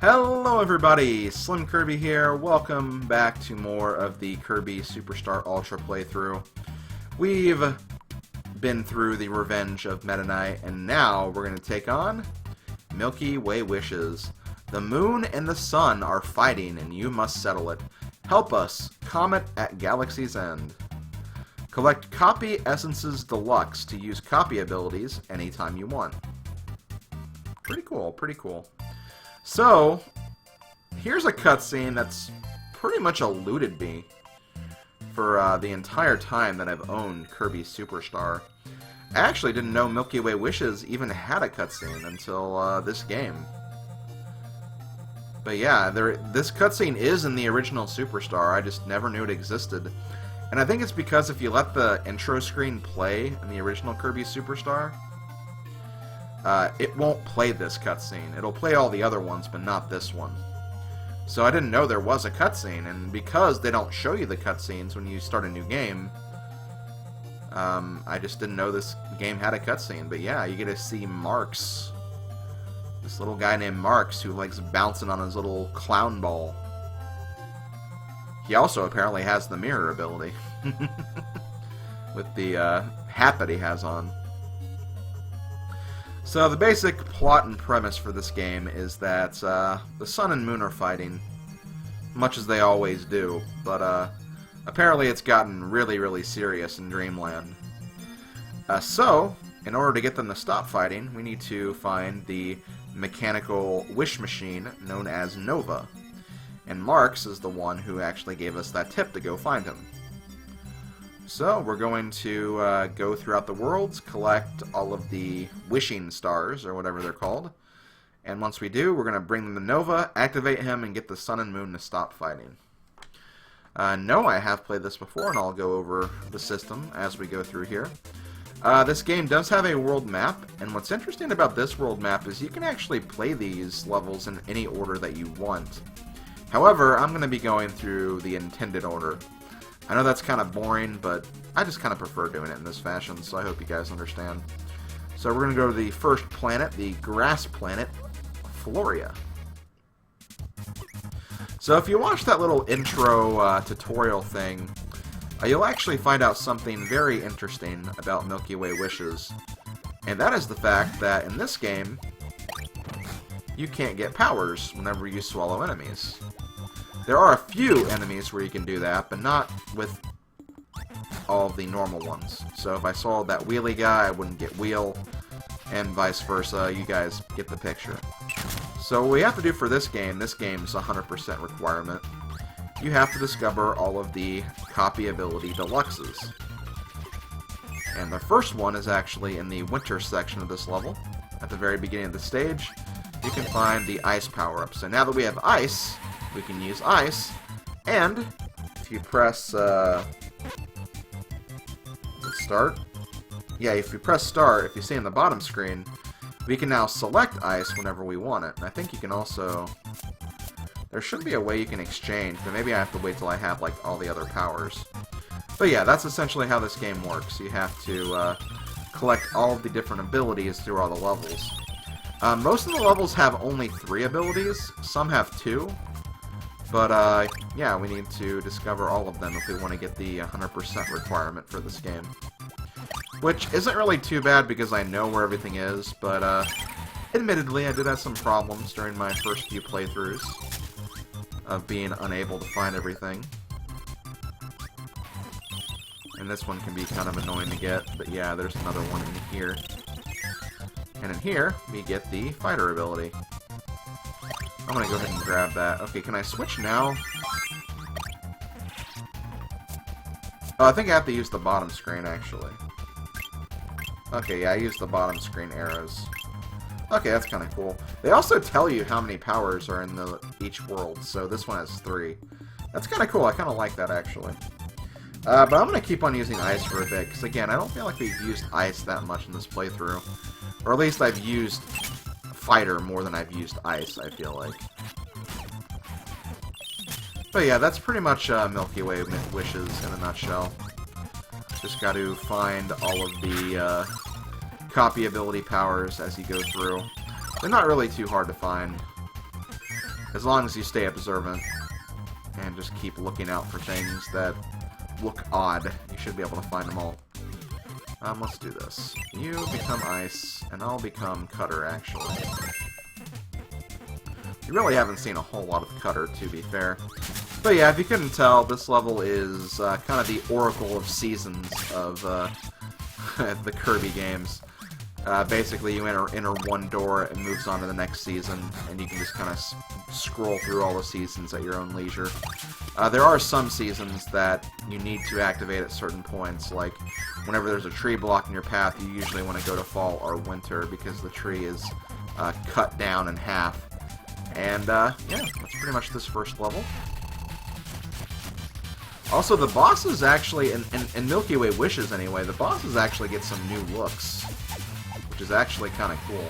Hello everybody, SlimKirby here. Welcome back to more of the Kirby Super Star Ultra playthrough. We've been through the Revenge of MetaKnight, and now we're going to take on Milky Way Wishes. The moon and the sun are fighting, and you must settle it. Help us, Comet at Galaxy's End. Collect Copy Essences Deluxe to use copy abilities anytime you want. Pretty cool, pretty cool. So, here's a cutscene that's pretty much eluded me for the entire time that I've owned Kirby Super Star. I actually didn't know Milky Way Wishes even had a cutscene until this game. But yeah, this cutscene is in the original Superstar, I just never knew it existed. And I think it's because if you let the intro screen play in the original Kirby Superstar, it won't play this cutscene. It'll play all the other ones, but not this one. So I didn't know there was a cutscene, and because they don't show you the cutscenes when you start a new game, I just didn't know this game had a cutscene. But yeah, you get to see Marks. This little guy named Marks who likes bouncing on his little clown ball. He also apparently has the mirror ability. With the hat that he has on. So the basic plot and premise for this game is that the sun and moon are fighting, much as they always do, but apparently it's gotten really, really serious in Dreamland. So, in order to get them to stop fighting, we need to find the mechanical wish machine known as Nova. And Marks is the one who actually gave us that tip to go find him. So, we're going to go throughout the worlds, collect all of the wishing stars, or whatever they're called. And once we do, we're going to bring them to Nova, activate him, and get the sun and moon to stop fighting. No, I have played this before, and I'll go over the system as we go through here. This game does have a world map, and what's interesting about this world map is you can actually play these levels in any order that you want. However, I'm going to be going through the intended order. I know that's kind of boring, but I just kind of prefer doing it in this fashion, so I hope you guys understand. So we're going to go to the first planet, the grass planet, Floria. So if you watch that little intro tutorial thing, you'll actually find out something very interesting about Milky Way Wishes. And that is the fact that in this game, you can't get powers whenever you swallow enemies. There are a few enemies where you can do that, but not with all the normal ones. So if I saw that wheelie guy, I wouldn't get wheel, and vice versa. You guys get the picture. So what we have to do for this game is 100% requirement. You have to discover all of the copy ability deluxes. And the first one is actually in the winter section of this level. At the very beginning of the stage, you can find the ice power-up. So now that we have ice, we can use ice, and if you press start, yeah, if you press start, if you see in the bottom screen, we can now select ice whenever we want it. And I think you can also, there should be a way you can exchange, but maybe I have to wait till I have like all the other powers. But yeah, that's essentially how this game works. You have to collect all of the different abilities through all the levels. Most of the levels have only 3 abilities, some have 2. But, yeah, we need to discover all of them if we want to get the 100% requirement for this game. Which isn't really too bad because I know where everything is, but, admittedly, I did have some problems during my first few playthroughs of being unable to find everything. And this one can be kind of annoying to get, but yeah, there's another one in here. And in here, we get the fighter ability. I'm gonna go ahead and grab that. Okay, can I switch now? Oh, I think I have to use the bottom screen, actually. Okay, yeah, I used the bottom screen arrows. Okay, that's kind of cool. They also tell you how many powers are in each world, so this one has 3. That's kind of cool. I kind of like that, actually. But I'm going to keep on using ice for a bit, because again, I don't feel like we've used ice that much in this playthrough. Or at least I've used fighter more than I've used ice, I feel like. But yeah, that's pretty much Milky Way Wishes in a nutshell. Just got to find all of the copy ability powers as you go through. They're not really too hard to find. As long as you stay observant and just keep looking out for things that look odd, you should be able to find them all. Let's do this. You become Ice, and I'll become Cutter, actually. You really haven't seen a whole lot of Cutter, to be fair. But yeah, if you couldn't tell, this level is kind of the oracle of seasons of the Kirby games. Basically, you enter one door, it moves on to the next season, and you can just kind of scroll through all the seasons at your own leisure. There are some seasons that you need to activate at certain points, like whenever there's a tree blocking your path, you usually want to go to fall or winter because the tree is cut down in half. And yeah, that's pretty much this first level. Also, the bosses actually, in Milky Way Wishes anyway, the bosses actually get some new looks, which is actually kind of cool.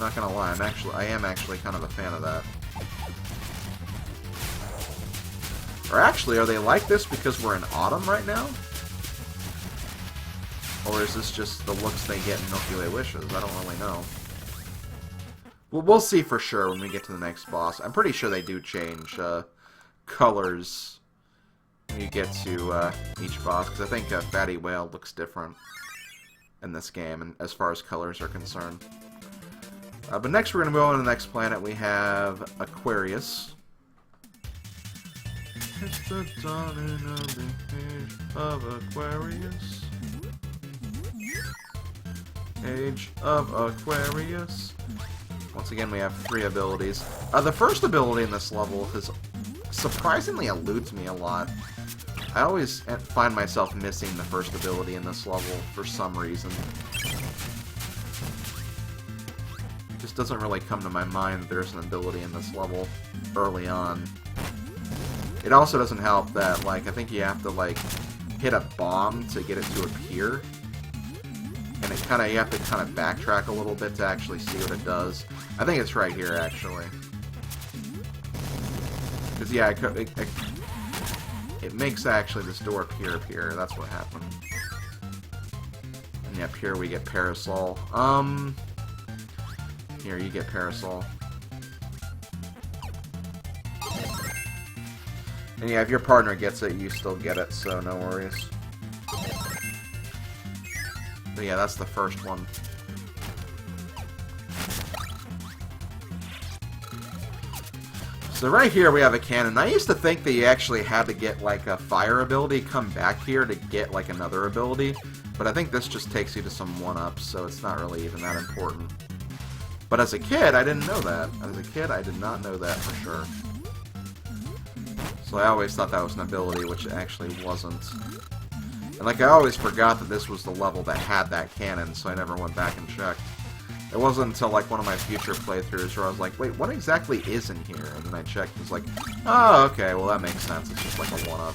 Not gonna lie, I am actually kind of a fan of that. Or actually, are they like this because we're in autumn right now? Or is this just the looks they get in Milky Way Wishes? I don't really know. Well, we'll see for sure when we get to the next boss. I'm pretty sure they do change colors when you get to each boss, because I think Fatty Whale looks different in this game, and as far as colors are concerned. But next we're going to go on to the next planet. We have Aquarius. It's the dawning of the age of Aquarius. Age of Aquarius. Once again, we have 3 abilities. The first ability in this level has surprisingly eludes me a lot. I always find myself missing the first ability in this level for some reason. It just doesn't really come to my mind that there's an ability in this level early on. It also doesn't help that, like, I think you have to, like, hit a bomb to get it to appear. And you have to kind of backtrack a little bit to actually see what it does. I think it's right here, actually. Because, yeah, it makes, actually, this door appear. That's what happened. And, yeah, up here we get Parasol. Here, you get Parasol. And, yeah, if your partner gets it, you still get it, so no worries. But yeah, that's the first one. So right here we have a cannon. I used to think that you actually had to get like a fire ability, come back here to get like another ability. But I think this just takes you to some 1-ups, so it's not really even that important. But as a kid, I didn't know that. As a kid, I did not know that for sure. So I always thought that was an ability, which it actually wasn't. And like I always forgot that this was the level that had that cannon, so I never went back and checked. It wasn't until like one of my future playthroughs where I was like, wait, what exactly is in here? And then I checked and was like, oh, okay, well that makes sense. It's just like a 1-up.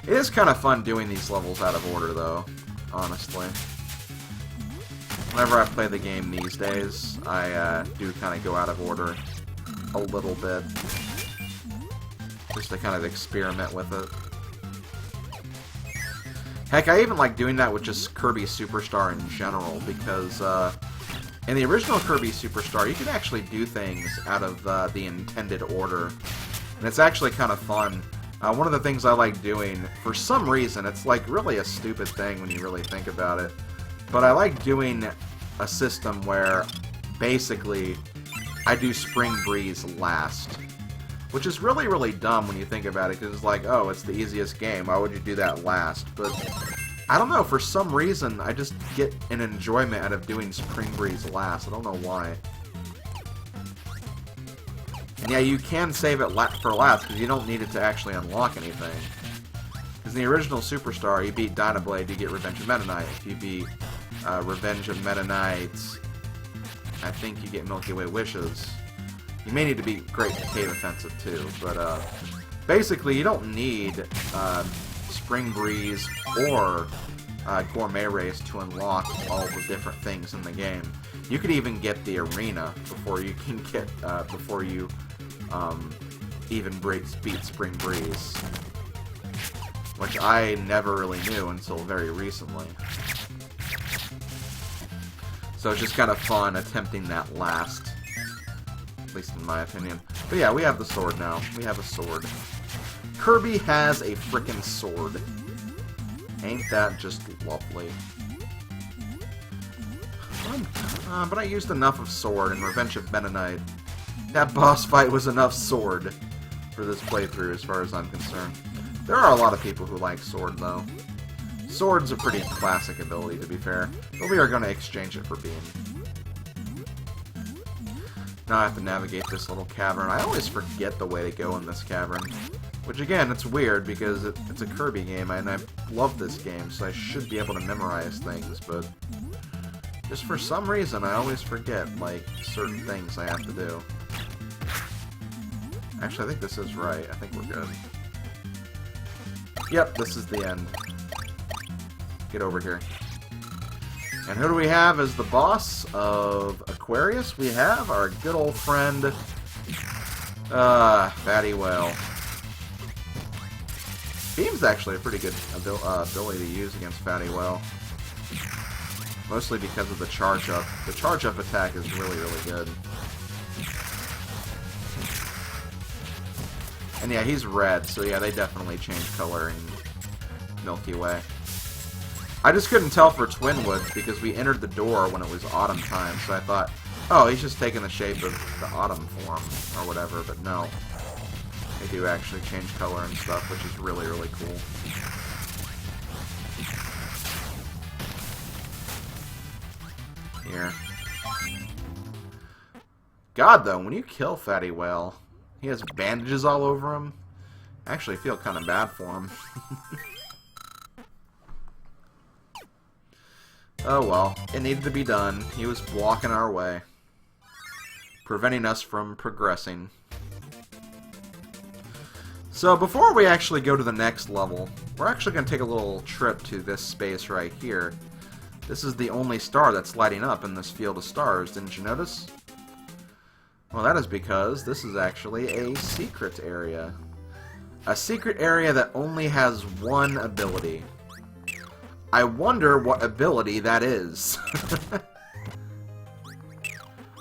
It is kind of fun doing these levels out of order, though, honestly. Whenever I play the game these days, I do kind of go out of order a little bit. Just to kind of experiment with it. Heck, I even like doing that with just Kirby Super Star in general, because in the original Kirby Super Star, you could actually do things out of the intended order. And it's actually kind of fun. One of the things I like doing, for some reason, it's like really a stupid thing when you really think about it, but I like doing a system where basically I do Spring Breeze last. Which is really, really dumb when you think about it, because it's like, oh, it's the easiest game, why would you do that last? But, I don't know, for some reason, I just get an enjoyment out of doing Spring Breeze last. I don't know why. And yeah, you can save it for last, because you don't need it to actually unlock anything. Because in the original Superstar, you beat Dynablade, you get Revenge of MetaKnight. If you beat Revenge of MetaKnight, I think you get Milky Way Wishes. You may need to beat Great Cave Offensive too, but basically you don't need Spring Breeze or Gourmet Race to unlock all the different things in the game. You could even get the arena before you can get even beat Spring Breeze, which I never really knew until very recently. So it's just kind of fun attempting that last. At least in my opinion. But yeah, we have the sword now. We have a sword. Kirby has a frickin' sword. Ain't that just lovely? But I used enough of sword in Revenge of MetaKnight. That boss fight was enough sword for this playthrough as far as I'm concerned. There are a lot of people who like sword though. Sword's a pretty classic ability to be fair, but we are going to exchange it for beam. Now I have to navigate this little cavern. I always forget the way to go in this cavern. Which again, it's weird because it's a Kirby game and I love this game, so I should be able to memorize things, but just for some reason I always forget, like, certain things I have to do. Actually, I think this is right. I think we're good. Yep, this is the end. Get over here. And who do we have as the boss of Aquarius? We have our good old friend, Fatty Whale. Beam's actually a pretty good ability to use against Fatty Whale. Mostly because of the charge up. The charge up attack is really, really good. And yeah, he's red, so yeah, they definitely change color in Milky Way. I just couldn't tell for Twinwoods because we entered the door when it was autumn time, so I thought, oh, he's just taking the shape of the autumn form, or whatever, but no. They do actually change color and stuff, which is really, really cool. Here. God, though, when you kill Fatty Whale, he has bandages all over him. I actually feel kind of bad for him. Oh well, it needed to be done. He was blocking our way, preventing us from progressing. So before we actually go to the next level, we're actually going to take a little trip to this space right here. This is the only star that's lighting up in this field of stars, didn't you notice? Well, that is because this is actually a secret area. A secret area that only has one ability. I wonder what ability that is.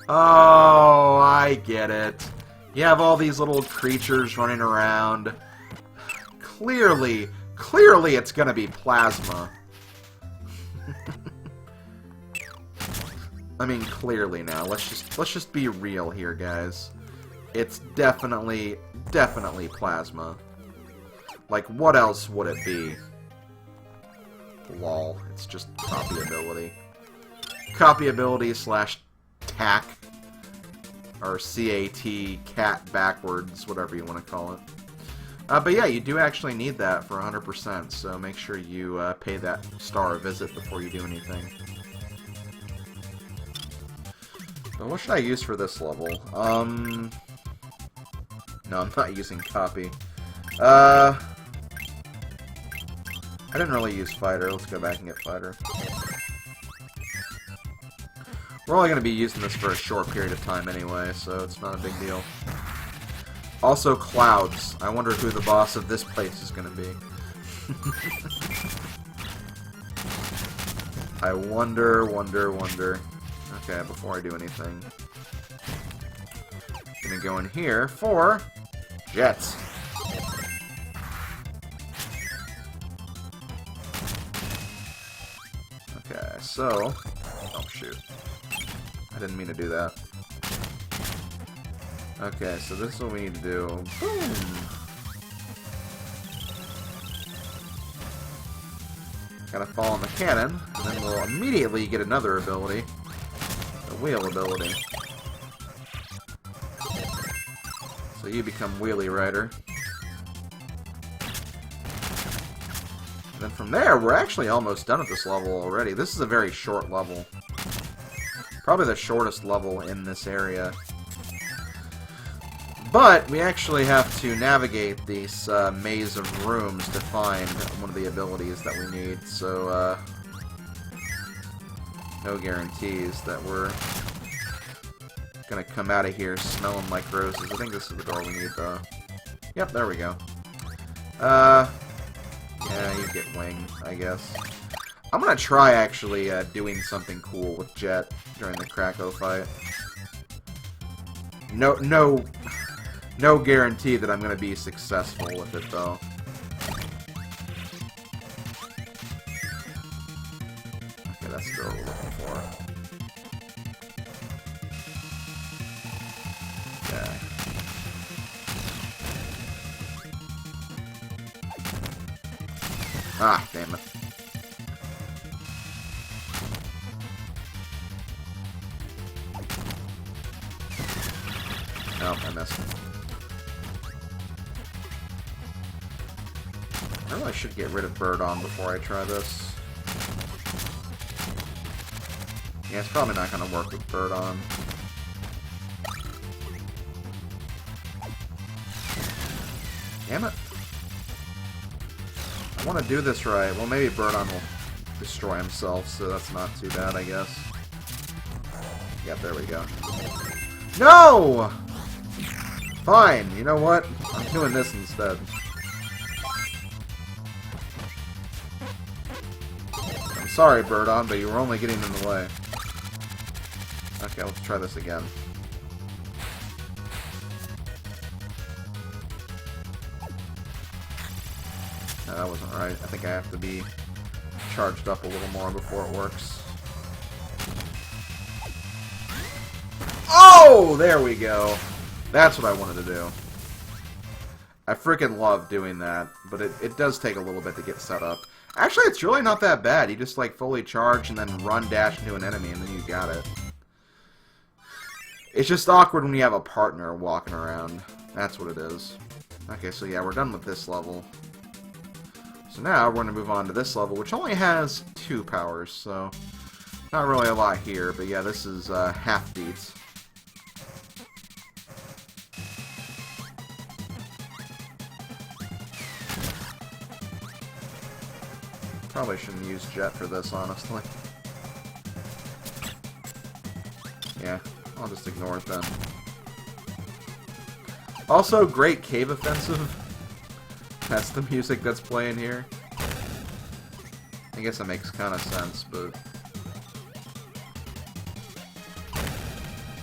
Oh, I get it. You have all these little creatures running around. Clearly it's gonna be plasma. I mean, clearly now. Let's just be real here, guys. It's definitely plasma. Like, what else would it be? Lol. It's just copy ability. Copy ability slash tack. Or CAT, cat backwards, whatever you want to call it. But yeah, you do actually need that for 100%, so make sure you pay that star a visit before you do anything. But what should I use for this level? No, I'm not using copy. I didn't really use fighter. Let's go back and get fighter. We're only going to be using this for a short period of time anyway, so it's not a big deal. Also, clouds. I wonder who the boss of this place is going to be. I wonder. Okay, before I do anything, I'm going to go in here for jets. Okay, so... Oh, shoot. I didn't mean to do that. Okay, so this is what we need to do. Boom! Gotta fall on the cannon, and then we'll immediately get another ability. The wheel ability. So you become Wheelie Rider. And then from there, we're actually almost done at this level already. This is a very short level. Probably the shortest level in this area. But we actually have to navigate this maze of rooms to find one of the abilities that we need, so no guarantees that we're gonna come out of here smelling like roses. I think this is the door we need, though. Yep, there we go. Yeah, you get wing, I guess. I'm gonna try actually doing something cool with Jet during the Krakow fight. No guarantee that I'm gonna be successful with it though. Okay, that's the girl we're looking for. Okay. Ah, damn it. Nope, I missed it. I really should get rid of Bird On before I try this. Yeah, it's probably not going to work with Bird On. Damn it. I want to do this right. Well, maybe Bird On will destroy himself, so that's not too bad, I guess. Yep, there we go. No! Fine, you know what? I'm doing this instead. I'm sorry, Bird On, but you were only getting in the way. Okay, let's try this again. No, that wasn't right. I think I have to be charged up a little more before it works. Oh! There we go. That's what I wanted to do. I freaking love doing that, but it does take a little bit to get set up. Actually, it's really not that bad. You just, like, fully charge and then run dash into an enemy, and then you got it. It's just awkward when you have a partner walking around. That's what it is. Okay, so yeah, we're done with this level. So now we're going to move on to this level, which only has 2 powers, so not really a lot here. But yeah, this is half beats. Probably shouldn't use Jet for this, honestly. Yeah, I'll just ignore it then. Also, great cave offensive. That's the music that's playing here. I guess that makes kind of sense, but...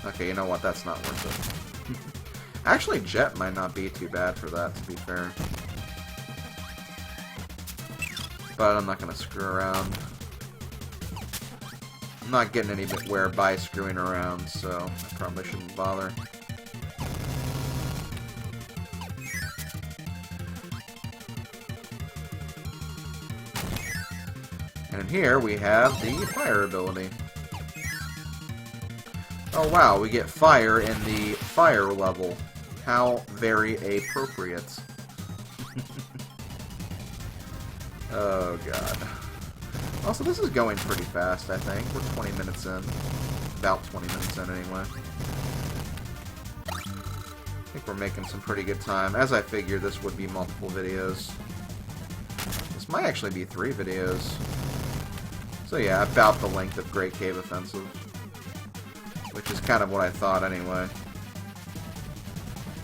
Okay, you know what? That's not worth it. Actually, Jet might not be too bad for that, to be fair. But I'm not going to screw around. I'm not getting anywhere by screwing around, so I probably shouldn't bother. And in here we have the fire ability. Oh wow, we get fire in the fire level. How very appropriate. Oh god. Also, this is going pretty fast, I think. We're 20 minutes in. About 20 minutes in, anyway. I think we're making some pretty good time. As I figured, this would be multiple videos. This might actually be 3 videos. So yeah, about the length of Great Cave Offensive. Which is kind of what I thought, anyway.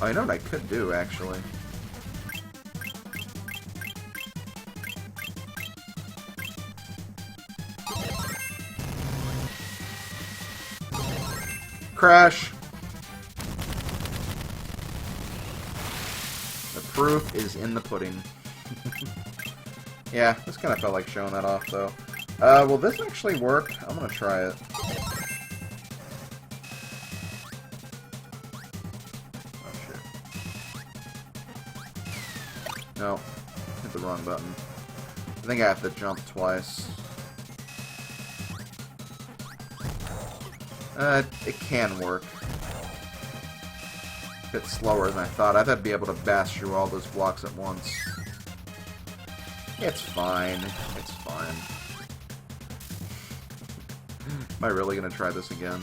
Oh, you know what I could do, actually? Crash! The proof is in the pudding. Yeah, this kind of felt like showing that off, though. Will this actually work? I'm gonna try it. Oh, shit. No. Hit the wrong button. I think I have to jump twice. It can work. A bit slower than I thought. I thought I'd be able to bash through all those blocks at once. It's fine. It's fine. Am I really gonna try this again?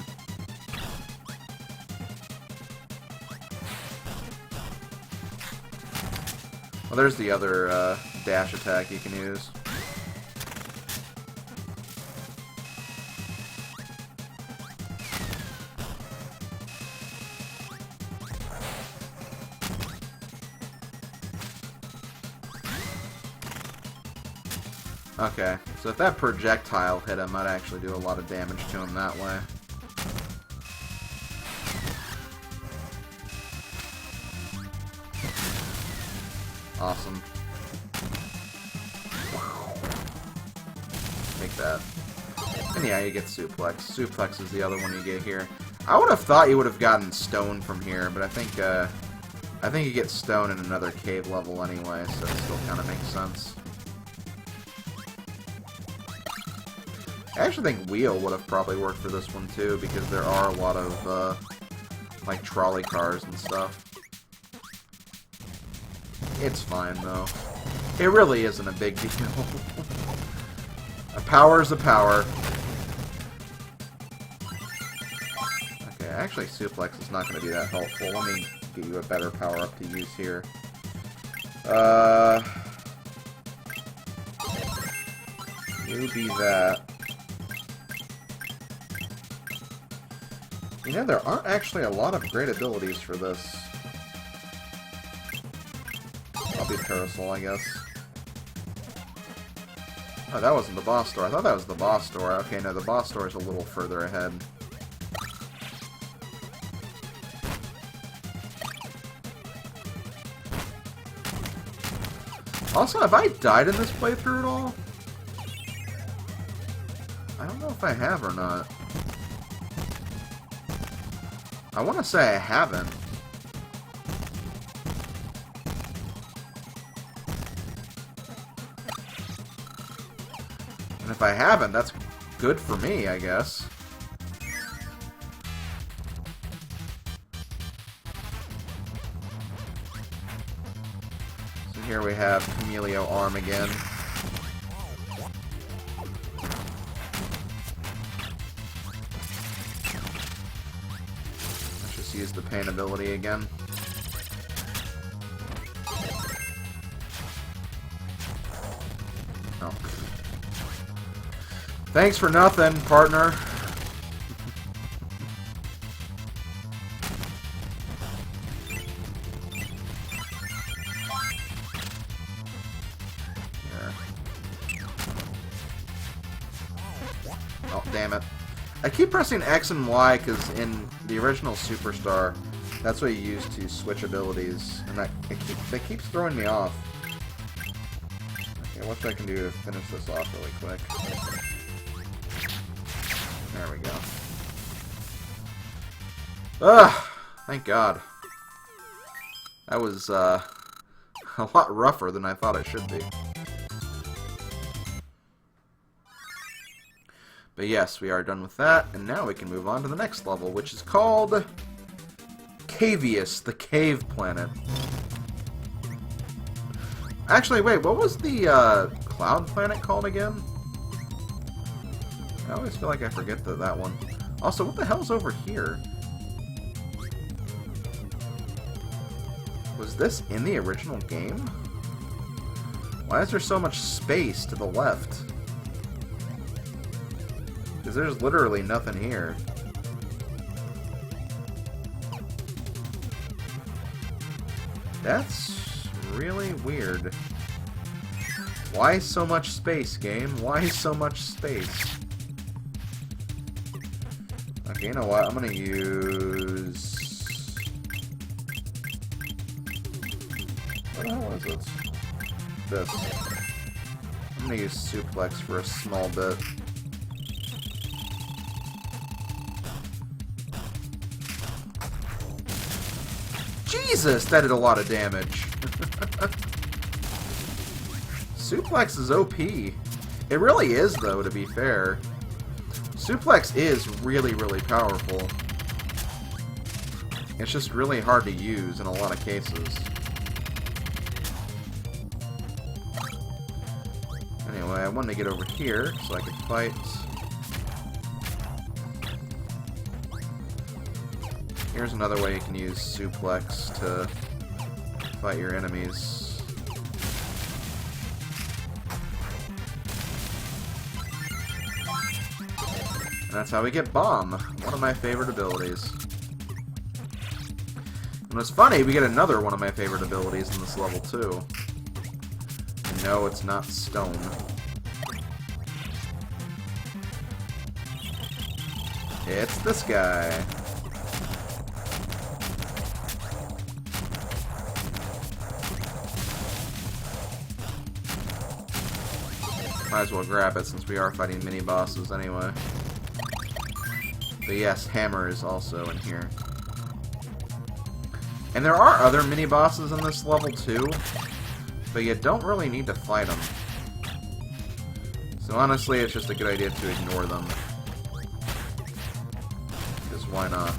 Well, there's the other dash attack you can use. Okay, so if that projectile hit him, I'd actually do a lot of damage to him that way. Awesome. Make that. And yeah, you get Suplex. Suplex is the other one you get here. I would have thought you would have gotten Stone from here, but I think you get Stone in another cave level anyway, so it still kind of makes sense. I actually think Wheel would have probably worked for this one too, because there are a lot of like trolley cars and stuff. It's fine though. It really isn't a big deal. A power is a power. Okay, actually Suplex is not going to be that helpful. Let me give you a better power-up to use here. You be that. You know, there aren't actually a lot of great abilities for this. I'll be Parasol, I guess. Oh, that wasn't the boss door. I thought that was the boss door. Okay, no, the boss door is a little further ahead. Also, have I died in this playthrough at all? I don't know if I have or not. I want to say I haven't. And if I haven't, that's good for me, I guess. So here we have Camelio Arm again. Let's just use the pain ability again. Oh. Thanks for nothing, partner. Oh, damn it. I keep pressing X and Y because in the original Superstar, that's what you use to switch abilities, and that keeps throwing me off. Okay, what I can do to finish this off really quick. There we go. Ugh! Thank God. That was, a lot rougher than I thought it should be. But yes, we are done with that, and now we can move on to the next level, which is called Cavius, the Cave Planet. Actually, wait, what was the, Cloud Planet called again? I always feel like I forget that one. Also, what the hell's over here? Was this in the original game? Why is there so much space to the left? Because there's literally nothing here. That's really weird. Why so much space, game? Why so much space? Okay, you know what? I'm gonna use... What the hell is this? This. I'm gonna use Suplex for a small bit. Jesus, that did a lot of damage. Suplex is OP. It really is, though, to be fair. Suplex is really, really powerful. It's just really hard to use in a lot of cases. Anyway, I wanted to get over here so I could fight. Here's another way you can use Suplex to fight your enemies. And that's how we get Bomb, one of my favorite abilities. And it's funny, we get another one of my favorite abilities in this level too. And no, it's not Stone. It's this guy. Might as well grab it since we are fighting mini-bosses anyway. But yes, Hammer is also in here. And there are other mini-bosses in this level too, but you don't really need to fight them. So honestly, it's just a good idea to ignore them. Because why not?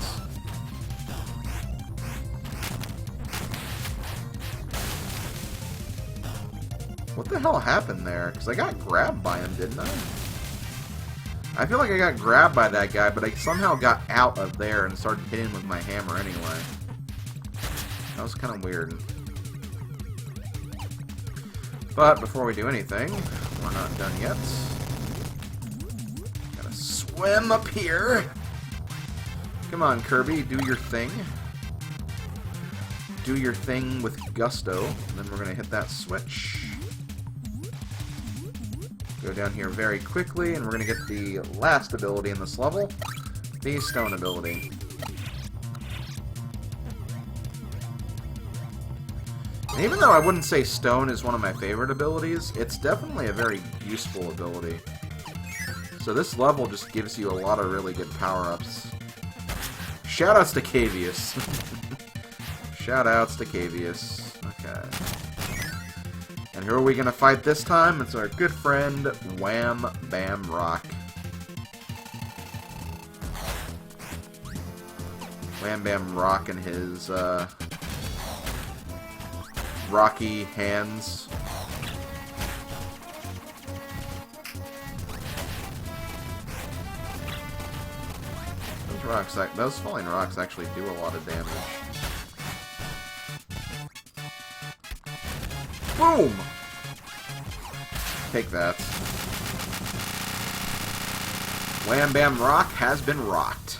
What the hell happened there? Because I got grabbed by him, didn't I? I feel like I got grabbed by that guy, but I somehow got out of there and started hitting him with my hammer anyway. That was kind of weird. But before we do anything, we're not done yet. Gotta swim up here. Come on, Kirby, do your thing. Do your thing with gusto. And then we're gonna hit that switch. Go down here very quickly, and we're going to get the last ability in this level, the Stone ability. And even though I wouldn't say Stone is one of my favorite abilities, it's definitely a very useful ability. So this level just gives you a lot of really good power-ups. Shoutouts to Cavius. Shoutouts to Cavius. Okay. And who are we going to fight this time? It's our good friend, Wham Bam Rock. Wham Bam Rock and his, rocky hands. Those falling rocks actually do a lot of damage. Boom! Take that. Wham Bam Rock has been rocked.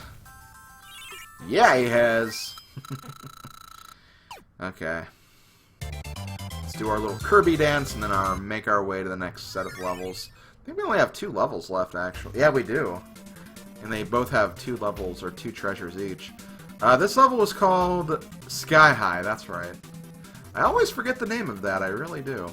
Yeah, he has. Okay. Let's do our little Kirby dance and then make our way to the next set of levels. I think we only have 2 levels left, actually. Yeah, we do. And they both have 2 levels, or 2 treasures each. This level is called Sky High, that's right. I always forget the name of that, I really do.